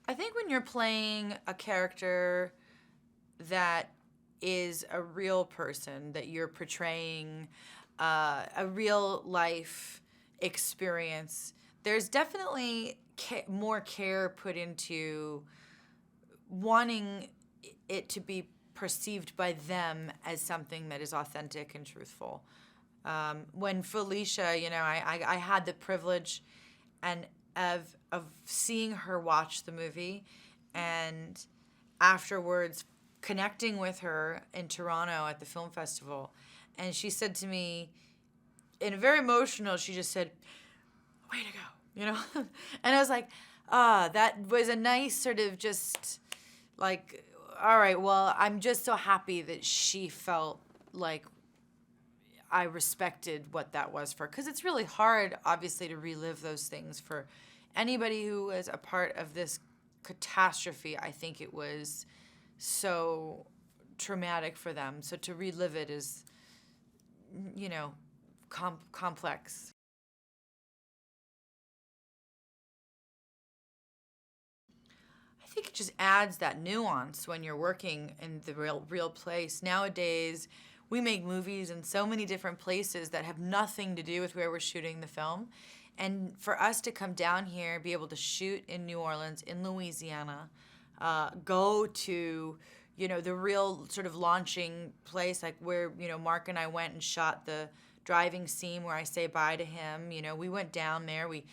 I think when you're playing a character that is a real person, that you're portraying a real life experience, there's definitely more care put into wanting it to be perceived by them as something that is authentic and truthful. When Felicia, I had the privilege and of seeing her watch the movie, and afterwards connecting with her in Toronto at the film festival, and she said to me, in a very emotional, she just said, "Way to go," and I was like, that was a nice sort of just like, all right, well, I'm just so happy that she felt like I respected what that was for, because it's really hard, obviously, to relive those things for anybody who was a part of this catastrophe. I think it was so traumatic for them. So to relive it is, complex. I think it just adds that nuance when you're working in the real place. Nowadays, we make movies in so many different places that have nothing to do with where we're shooting the film. And for us to come down here, be able to shoot in New Orleans, in Louisiana, go to, the real sort of launching place, like where, Mark and I went and shot the driving scene where I say bye to him. We went down there. We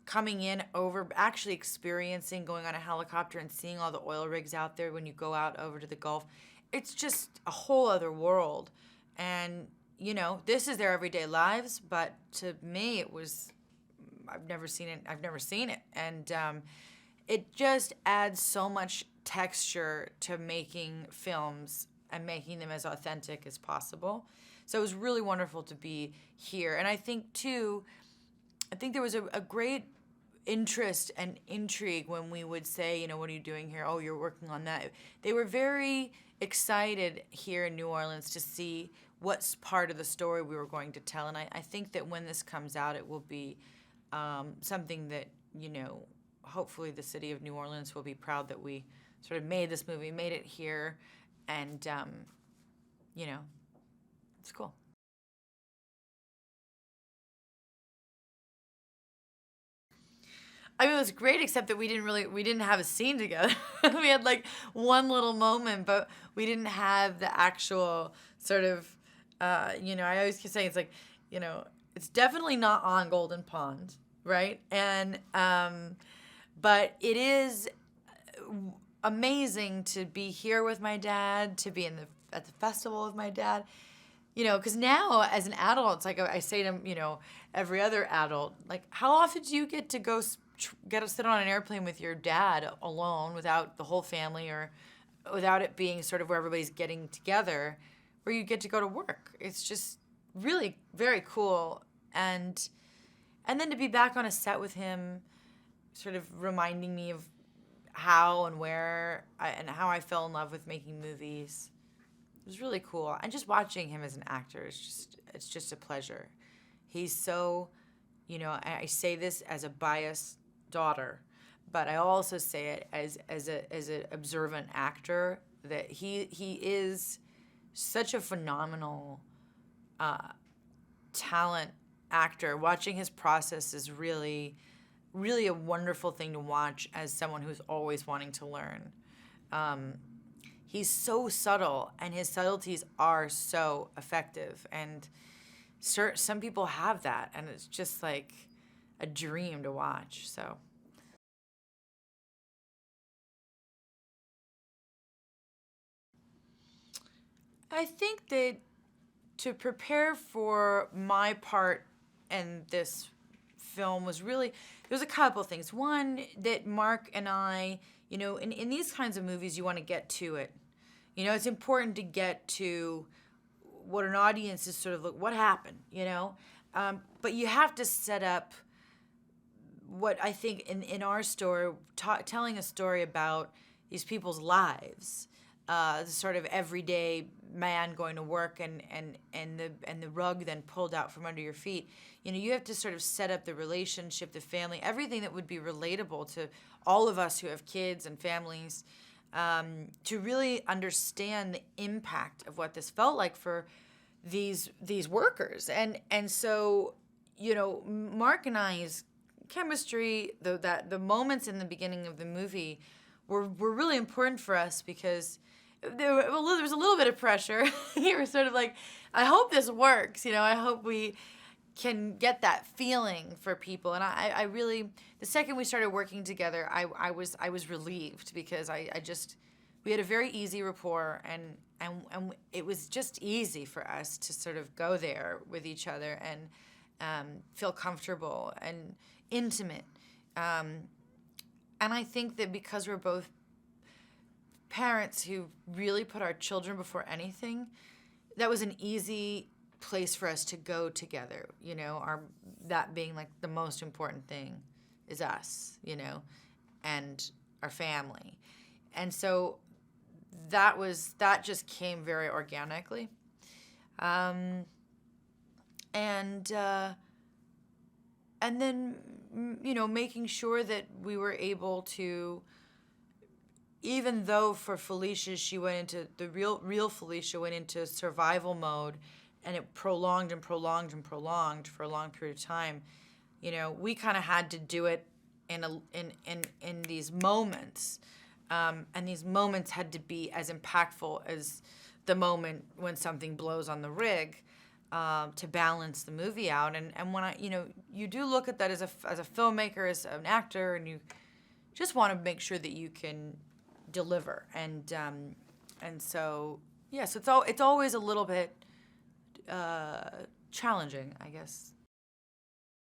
coming in over actually experiencing going on a helicopter and seeing all the oil rigs out there when you go out over to the Gulf. It's just a whole other world. And, this is their everyday lives, but to me it was, I've never seen it. And it just adds so much texture to making films and making them as authentic as possible. So it was really wonderful to be here. And I think, too, there was a great interest and intrigue when we would say, what are you doing here? Oh, you're working on that. They were very excited here in New Orleans to see what's part of the story we were going to tell. And I think that when this comes out, it will be something that, hopefully the city of New Orleans will be proud that we sort of made this movie, made it here, and, it's cool. I mean, it was great, except that we didn't have a scene together. We had like one little moment, but we didn't have the actual sort of, I always keep saying it's like, it's definitely not on Golden Pond, right? And, but it is amazing to be here with my dad, to be at the festival with my dad. Because now as an adult, it's like I say to him, every other adult, like, how often do you get to get to sit on an airplane with your dad alone without the whole family, or without it being sort of where everybody's getting together, where you get to go to work? It's just really very cool. And then to be back on a set with him, sort of reminding me of how and how I fell in love with making movies. It was really cool. And just watching him as an actor it's just a pleasure. He's so, I say this as a biased daughter, but I also say it as an observant actor, that he is such a phenomenal talent actor. Watching his process is really, really a wonderful thing to watch as someone who's always wanting to learn. He's so subtle, and his subtleties are so effective. And some people have that, and it's just like a dream to watch. So I think that to prepare for my part in this film was really, there was a couple of things. One, that Mark and I, in these kinds of movies, you want to get to it. It's important to get to what an audience is sort of like, what happened, but you have to set up what I think in our story, telling a story about these people's lives, the sort of everyday man going to work and the rug then pulled out from under your feet. You have to sort of set up the relationship, the family, everything that would be relatable to all of us who have kids and families, to really understand the impact of what this felt like for these workers. And so, Mark and I's chemistry, the moments in the beginning of the movie were really important for us because there was a little bit of pressure. You were sort of like, I hope this works. I hope we can get that feeling for people. And I really, the second we started working together, I was relieved because we had a very easy rapport, and it was just easy for us to sort of go there with each other and feel comfortable and intimate. And I think that because we're both parents who really put our children before anything, that was an easy place for us to go together. That being like the most important thing is us, and our family. And so that just came very organically. And then, making sure that we were able to, even though for Felicia, she went into, the real Felicia went into survival mode, and it prolonged and prolonged and prolonged for a long period of time, we kind of had to do it in these moments. And these moments had to be as impactful as the moment when something blows on the rig, to balance the movie out. And when you do look at that as a filmmaker, as an actor, and you just want to make sure that you can deliver. And so yes, it's always a little bit challenging, I guess.